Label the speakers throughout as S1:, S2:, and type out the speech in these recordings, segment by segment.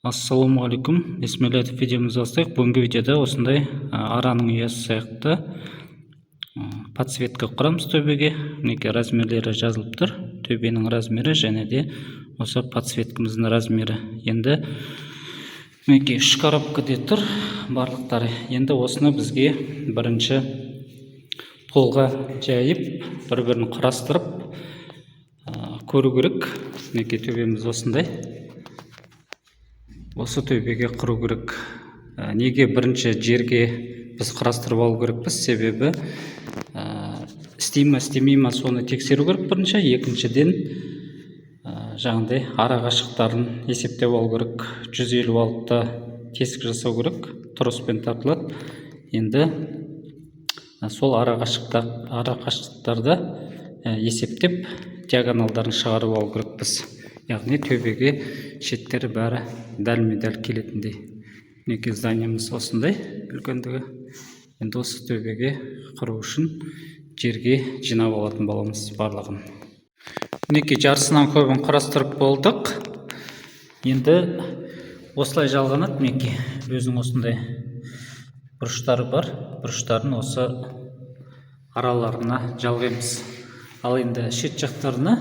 S1: Ассалаумағалейкум, бисмиллахи видеомызды бастайық. Бүгінгі видеода осындай араның ұясы сияқты подсветка құрамыз төбеге. Мінекей размерлері жазылып тұр. Төбенің размері және де осы подсветкамыздың размері. Енді мінекей 3 коробкада тұр барлықтары. Енді осыны бізге бірінші полға жайып, бір-бірін құрастырып көру керек. Мінекей төбеміз осындай. Осы төбеге құру керек. Неге бірінші жерге біз құрастырып алу керекпіз? Себебі істей ме істемей ме соны тексеру керек бірінші. Екіншіден жаңағыдай ара қашықтарын есептеп алу керек. 150 вольтта тесік жасау керек. Троспен тартылады. Енді сол ара қашықтықтарды есептеп диагоналдарын шығарып алу керекпіз. Яғни төбеге шеттері бәрі дәлме-дәл келетіндей. Мінекей зданиеміз осындай үлкендігі. Енді осы төбеге құру үшін жерге жинап алатын боламыз барлығын. Мінекей жарысынан көбін құрастырып болдық. Енді осылай жалғанады. Мінекей өзінің осындай бұрыштары бар. Бұрыштарын осы араларына жалғаймыз. Ал енді шет жақтарына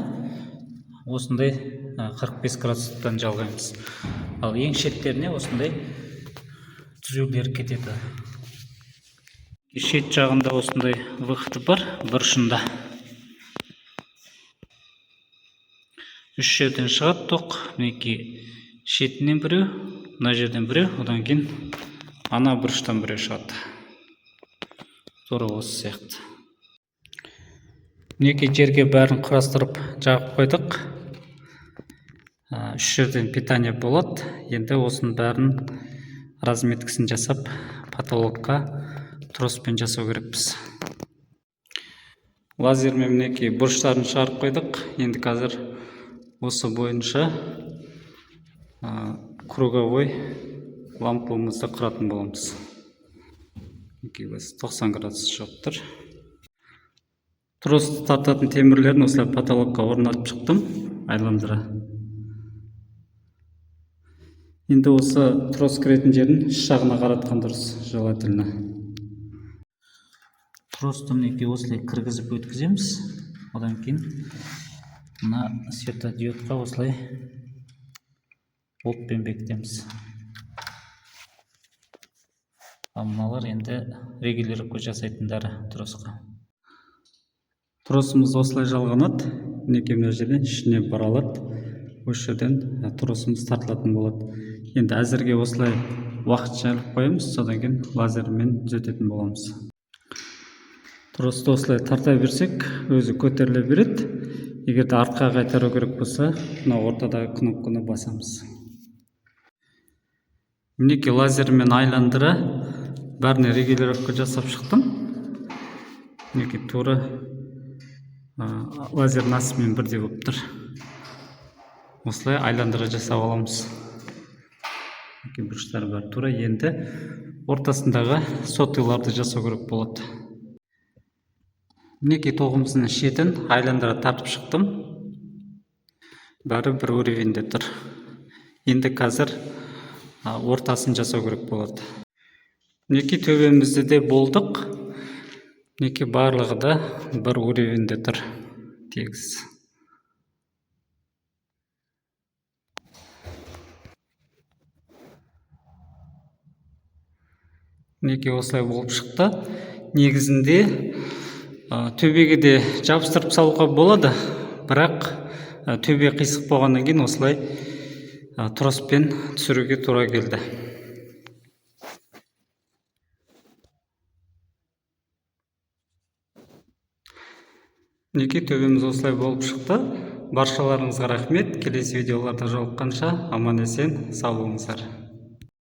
S1: осындай 45 градустан жалғаймыз. Ал ең шеттеріне осындай түзеулер кетеді. Шет жағында осындай выходы бар, бұрышында. 3 жерден шығады тоқ. Мінекей шетінен біреу, мына жерден біреу, одан кейін ана бұрыштан біреу шығады. Тура осы сияқты. Мінекей жерге бәрін құрастырып жағып қойдық. 3 жерден питание болады. Енді осының бәрін разметкісін жасап, потолокқа троспен жасау керекпіз. Лазермен мінекей бұрыштарын шығарып қойдық. Енді қазір осы бойынша круговой лампамызды құратын боламыз. 90 градус шығып тұр. Тросты тартатын темірлерін осылай потолокқа орнатып шықтым, айландыра. Енді осы трос кіретін жерін іш жағына қаратқан дұрыс, желательно. Тросты мінекей осылай кіргізіп өткіземіз. Одан кейін мына светодиодқа осылай болтпен бекітеміз. Мыналар енді регулировка жасайтындары тросқа. Тросымыз осылай жалғанады. Мінекей мына жерден ішіне баралады. Осы жерден тросымыз тартылатын болады. Енді әзірге осылай уақытша алып қоямыз, содан кейін лазермен түзететін боламыз. Тросты осылай тарта берсек, өзі көтеріле береді. Егер де артқа қайтару керек болса, мына ортадағы кнопканы басамыз. Мінекей лазермен айландыра бәріне регулировка жасап шықтым. Мінекей тура лазердің астымен бірдей болып тұр. Осылай айландыра жасап аламыз. Бұрыштары бар. Тура енді ортасындағы сотыларды жасау керек болады. Мінекей тоғымыздың шетін айландыра тартып шықтым. Бәрі бір уровеньде тұр. Енді қазір ортасын жасау керек болады. Мінекей төбемізде де болдық. Мінекей барлығы да бір уровеньде тұр. Тегіс. Мінекей осылай болып шықты. Негізінде төбеге де жабыстырып салуға болады, бірақ төбе қисық болғаннан кейін осылай троспен түсіруге тура келді. Мінекей төбеміз осылай болып шықты. Баршаларыңызға рахмет. Келесі видеоларда жолыққанша аман есен сау болыңыздар.